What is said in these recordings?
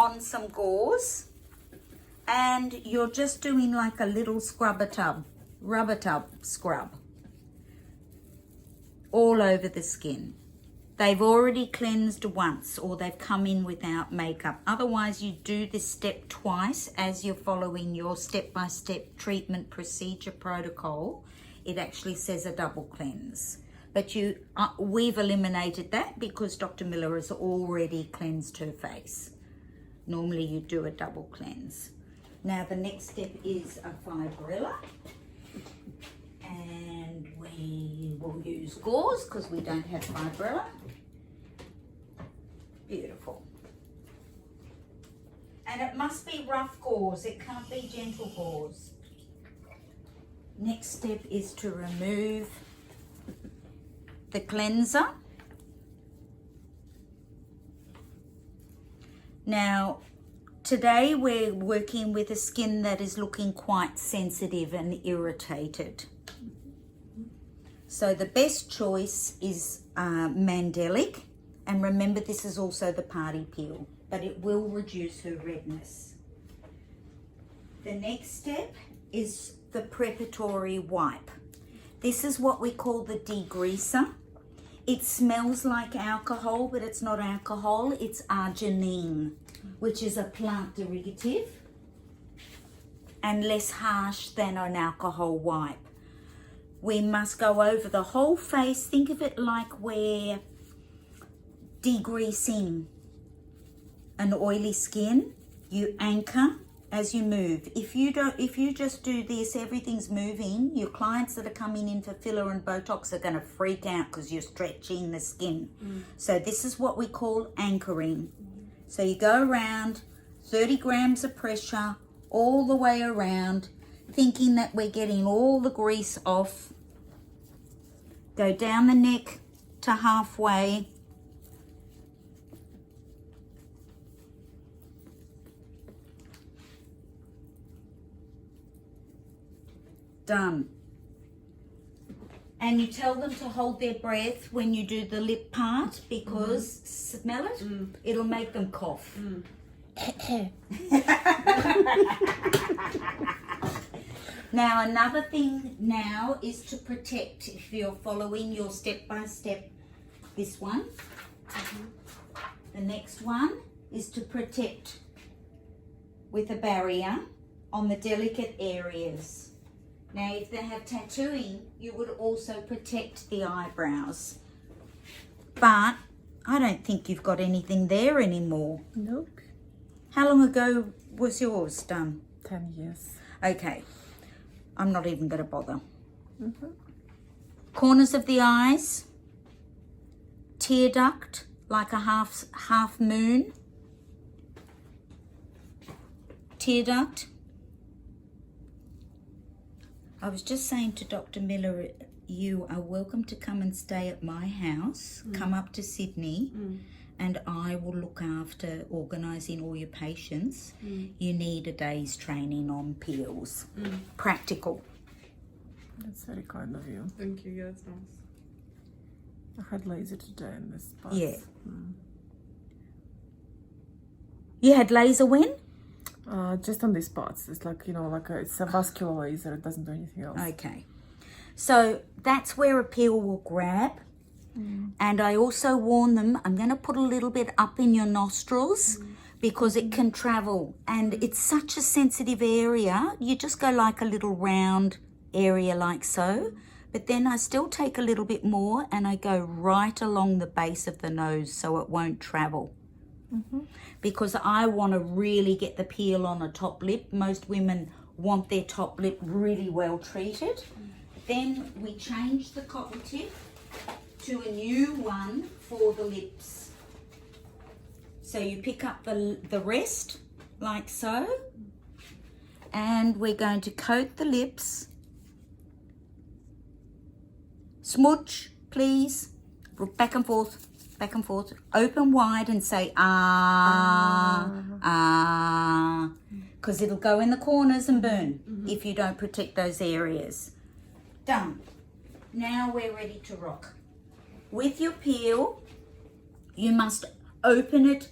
on some gauze and you're just doing like a little rubber tub scrub all over the skin. They've already cleansed once or they've come in without makeup. Otherwise, you do this step twice as you're following your step-by-step treatment procedure protocol. It actually says a double cleanse. But we've eliminated that because Dr. Miller has already cleansed her face. Normally you do a double cleanse. Now the next step is a fibrilla. And we will use gauze because we don't have fibrilla. Beautiful. And it must be rough gauze, it can't be gentle gauze. Next step is to remove the cleanser. Now, today we're working with a skin that is looking quite sensitive and irritated. So the best choice is Mandelic, and remember this is also the party peel, but it will reduce her redness. The next step is the preparatory wipe. This is what we call the degreaser. It smells like alcohol, but it's not alcohol, it's arginine, which is a plant derivative and less harsh than an alcohol wipe. We must go over the whole face. Think of it like we're degreasing an oily skin. You anchor as you move. If you just do this, everything's moving. Your clients that are coming in for filler and Botox are going to freak out because you're stretching the skin. So this is what we call anchoring. So you go around, 30 grams of pressure all the way around, thinking that we're getting all the grease off. Go down the neck to halfway. Done. And you tell them to hold their breath when you do the lip part because, smell it? It'll make them cough. Now another thing now is to protect, if you're following your step-by-step, this one. The next one is to protect with a barrier on the delicate areas. Now if they have tattooing, you would also protect the eyebrows. But I don't think you've got anything there anymore. Nope. How long ago was yours done? 10 years. Okay. I'm not even going to bother. Corners of the eyes, tear duct, like a half moon, tear duct. I was just saying to Dr. Miller, you are welcome to come and stay at my house. Come up to Sydney and I will look after organising all your patients. You need a day's training on peels. Practical. That's very kind of you. Thank you, yeah, that's nice. I had laser today in this spot. Yeah. You had laser when? Just on these spots. It's like, you know, like it's a vascular laser. It doesn't do anything else. Okay. So that's where a peel will grab. And I also warn them, I'm going to put a little bit up in your nostrils because it can travel. And it's such a sensitive area. You just go like a little round area like so. But then I still take a little bit more and I go right along the base of the nose so it won't travel. Because I want to really get the peel on a top lip. Most women want their top lip really well treated. Then we change the cotton tip to a new one for the lips. So you pick up the rest like so, and we're going to coat the lips. Smudge, please. Back and forth, back and forth. Open wide and say ah, ah, because it'll go in the corners and burn if you don't protect those areas. Done. Now we're ready to rock. With your peel, you must open it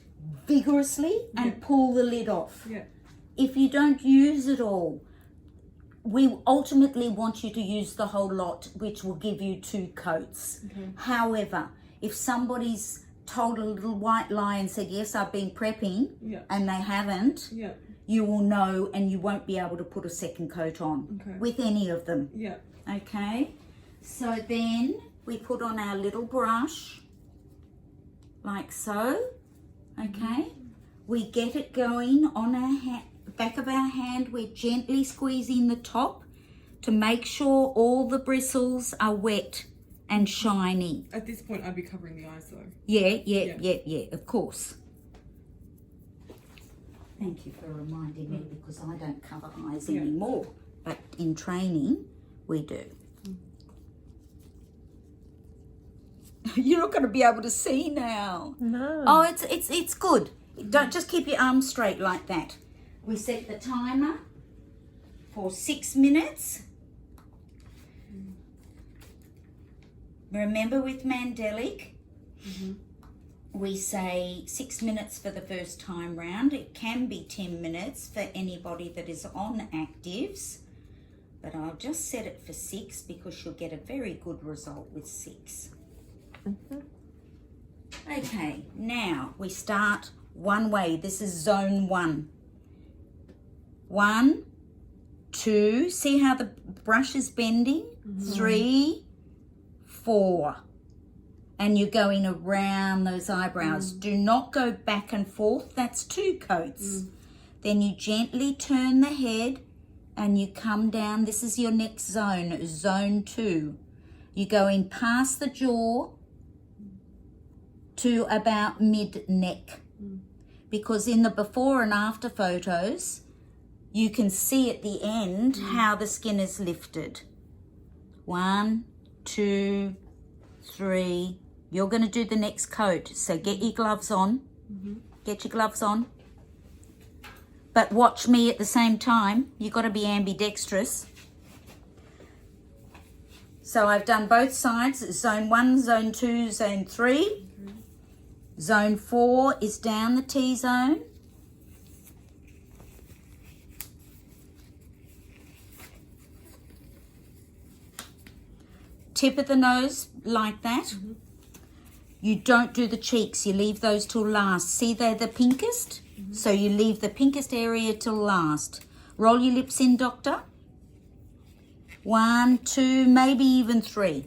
vigorously and pull the lid off. Yeah. If you don't use it all, we ultimately want you to use the whole lot, which will give you 2 coats. Okay. However, if somebody's told a little white lie and said, yes, I've been prepping, and they haven't, you will know, and you won't be able to put a second coat on with any of them. Yeah. Okay, so then we put on our little brush, like so. Okay, we get it going on our back of our hand. We're gently squeezing the top to make sure all the bristles are wet and shiny. At this point, I'd be covering the eyes though. Yeah, of course. Thank you for reminding me, because I don't cover eyes anymore, but in training we do. You're not going to be able to see now. No. Oh, it's good. Don't just keep your arms straight like that. We set the timer for 6 minutes. Remember, with Mandelic, we say 6 minutes for the first time round. It can be 10 minutes for anybody that is on actives, but I'll just set it for 6 because you'll get a very good result with 6. Okay, now we start one way. This is zone 1. 1, 2, see how the brush is bending? 3, 4. And you're going around those eyebrows. Do not go back and forth. That's 2 coats. Then you gently turn the head and you come down. This is your next zone, zone 2. You go in past the jaw to about mid-neck. Because in the before and after photos, you can see at the end how the skin is lifted. 1, 2, 3. You're going to do the next coat, so get your gloves on. Get your gloves on. But watch me at the same time. You've got to be ambidextrous. So I've done both sides, zone 1, zone 2, zone 3. Zone 4 is down the T-zone. Tip of the nose like that. You don't do the cheeks, you leave those till last. See, they're the pinkest, so you leave the pinkest area till last. Roll your lips in, doctor. 1, 2, maybe even 3.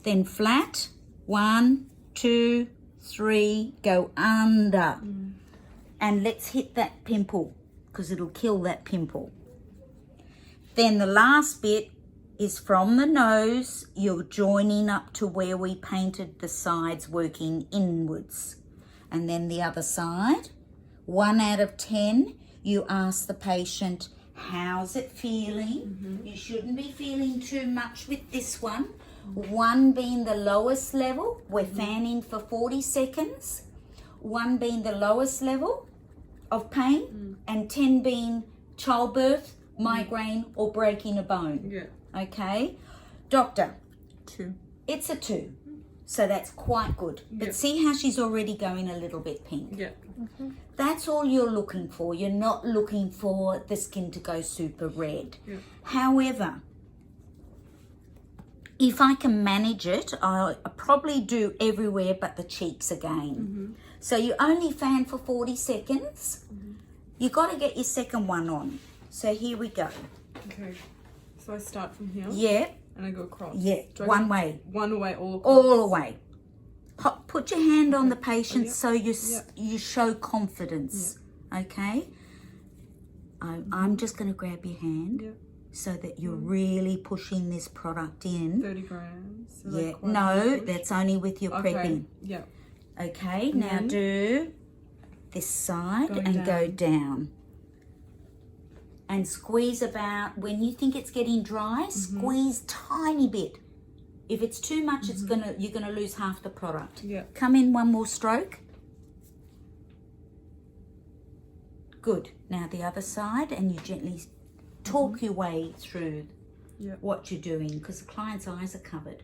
Then flat. 1, 2, 3, go under. And let's hit that pimple, because it'll kill that pimple. Then the last bit is from the nose. You're joining up to where we painted the sides, working inwards. And then the other side. 1 out of 10, you ask the patient, how's it feeling? You shouldn't be feeling too much with this one. 1 being the lowest level, we're fanning for 40 seconds. 1 being the lowest level of pain, and 10 being childbirth, migraine, or breaking a bone. Okay, doctor? 2. It's a 2, so that's quite good. But see how she's already going a little bit pink? That's all you're looking for. You're not looking for the skin to go super red. However, if I can manage it, I'll probably do everywhere but the cheeks again. So you only fan for 40 seconds. You got to get your second one on. So here we go. Okay. So I start from here? Yeah. And I go across? Yeah, one way. One way, all across? All the way. Put your hand on the patient so you show confidence. Okay? I'm just going to grab your hand so that you're really pushing this product in. 30 grams? So no, that's only with your prepping. Okay, and now do this side and go down. And squeeze about, when you think it's getting dry, squeeze tiny bit. If it's too much, you're gonna lose half the product. Come in 1 more stroke. Good. Now the other side, and you gently talk your way through what you're doing, because the client's eyes are covered.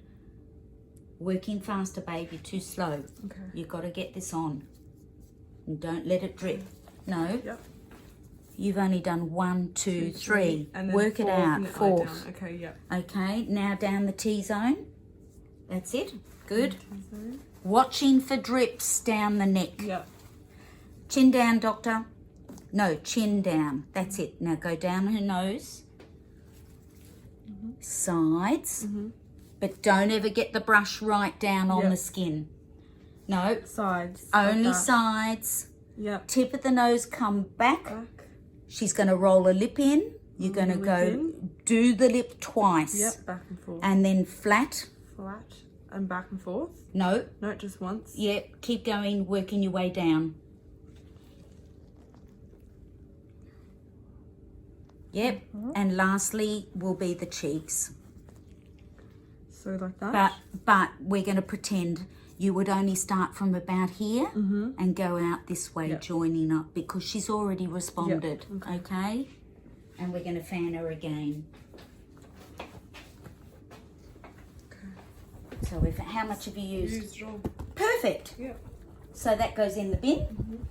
Working faster, baby, too slow. You've got to get this on. And don't let it drip. No. Yep. You've only done 1, 2, 3. And then Work it fourth out. and then eye Fourth. down. Okay, yep. Okay, now down the T-zone. That's it. Good. Watching for drips down the neck. Yep. Chin down, doctor. No, chin down. That's it. Now go down her nose. Sides. But don't ever get the brush right down on Yep. the skin. No, Sides. only like that. sides. Yep. Tip of the nose come back. Back. She's going to roll a lip in. You're going to lip go in. do the lip twice. Yep. Back and forth. And then flat. Flat and back and forth. No. No, just once. Yep. Keep going, working your way down. Yep. And lastly will be the cheeks. So like that. But we're going to pretend you would only start from about here and go out this way, Yep. joining up, because she's already responded. Okay. Okay? And we're going to fan her again. So how much have you used? Perfect. Yep. So that goes in the bin.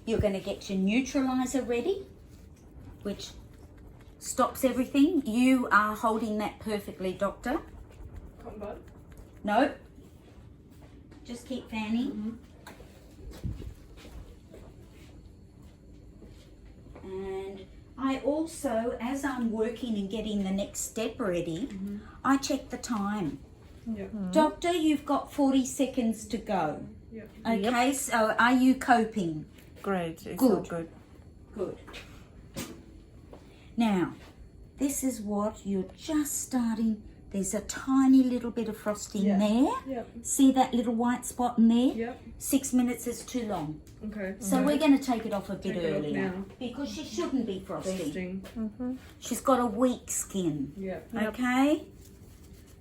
You're going to get your neutralizer ready, which stops everything. You are holding that perfectly, doctor. Cotton bud. No. Just keep fanning. And I also, as I'm working and getting the next step ready, I check the time. Yep. Doctor, you've got 40 seconds to go. Yep. Okay, so are you coping? Great. It's Good. all good. Good. Now, this is what you're just starting. There's a tiny little bit of frosting there. Yep. See that little white spot in there? Yep. 6 minutes is too long. Okay. So we're going to take it off a bit Take it off earlier now. because she shouldn't be frosty. Frosting. She's got a weak skin. Yep. Okay?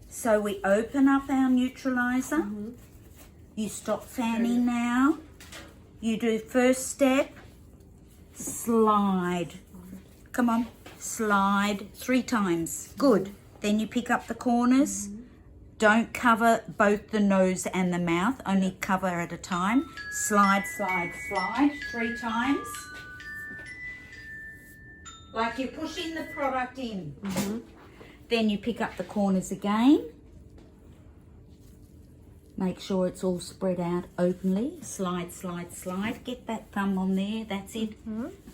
So we open up our neutralizer. You stop fanning now. You do first step. Slide. Come on. Slide 3 times. Good. Then you pick up the corners. Don't cover both the nose and the mouth. Only cover at a time. Slide, slide, slide 3 times. Like you're pushing the product in. Then you pick up the corners again. Make sure it's all spread out openly. Slide, slide, slide. Get that thumb on there. That's it.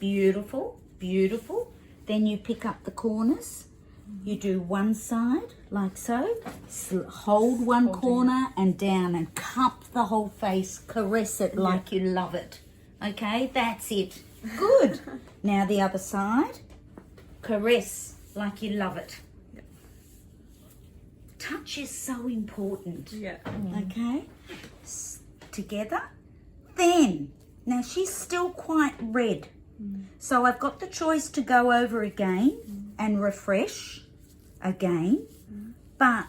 Beautiful, beautiful. Then you pick up the corners. You do one side like so. Hold one corner and down and cup the whole face. Caress it like you love it. Okay, that's it. Good. Now the other side. Caress like you love it. Touch is so important. Yeah. Okay, together. Then, now she's still quite red. So I've got the choice to go over again and refresh again. But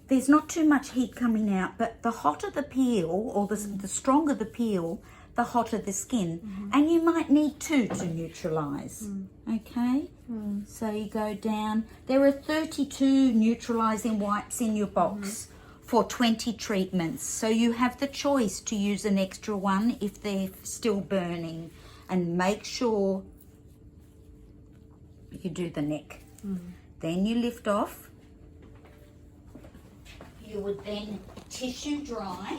there's not too much heat coming out. But the hotter the peel, or the stronger the peel, the hotter the skin. And you might need 2 to neutralise. Okay, so you go down. There are 32 neutralising wipes in your box for 20 treatments. So you have the choice to use an extra one if they're still burning. And make sure you do the neck. Then you lift off. You would then tissue dry.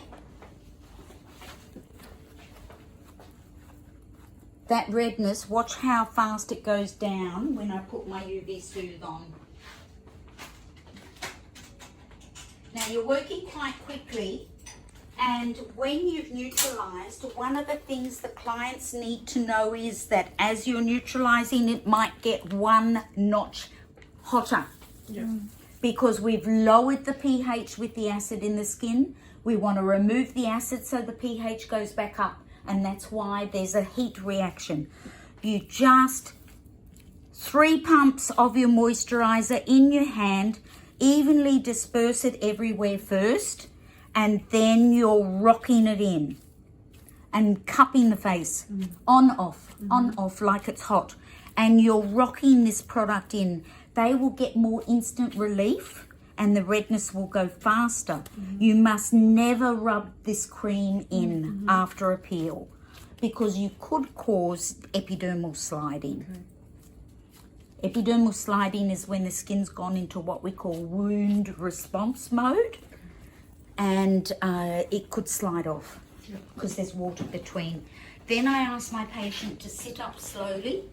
That redness, watch how fast it goes down when I put my UV Soothe on. Now you're working quite quickly, and when you've neutralised, one of the things the clients need to know is that as you're neutralising, it might get 1 notch hotter. Because we've lowered the pH with the acid in the skin. We want to remove the acid so the pH goes back up. And that's why there's a heat reaction. You just 3 pumps of your moisturizer in your hand, evenly disperse it everywhere first, and then you're rocking it in and cupping the face on off like it's hot, and you're rocking this product in. They will get more instant relief and the redness will go faster. You must never rub this cream in after a peel. because you could cause epidermal sliding. Epidermal sliding is when the skin's gone into what we call wound response mode, and it could slide off because there's water between. Then I ask my patient to sit up slowly,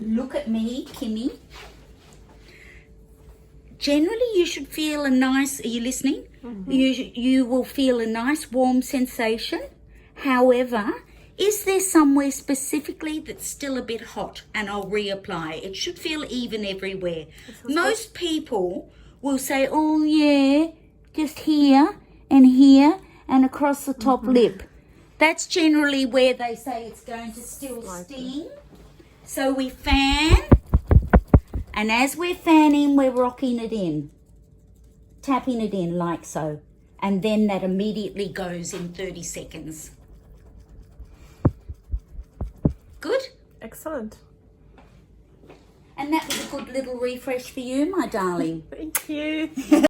look at me, Kimmy. Generally, you should feel a nice, are you listening? You will feel a nice warm sensation. However, is there somewhere specifically that's still a bit hot? And I'll reapply. It should feel even everywhere. Most people will say, oh yeah, just here and across the top lip. That's generally where they say it's going to still sting. So we fan, and as we're fanning, we're rocking it in, tapping it in like so. And then that immediately goes in 30 seconds. Good? Excellent. And that was a good little refresh for you, my darling. Thank you.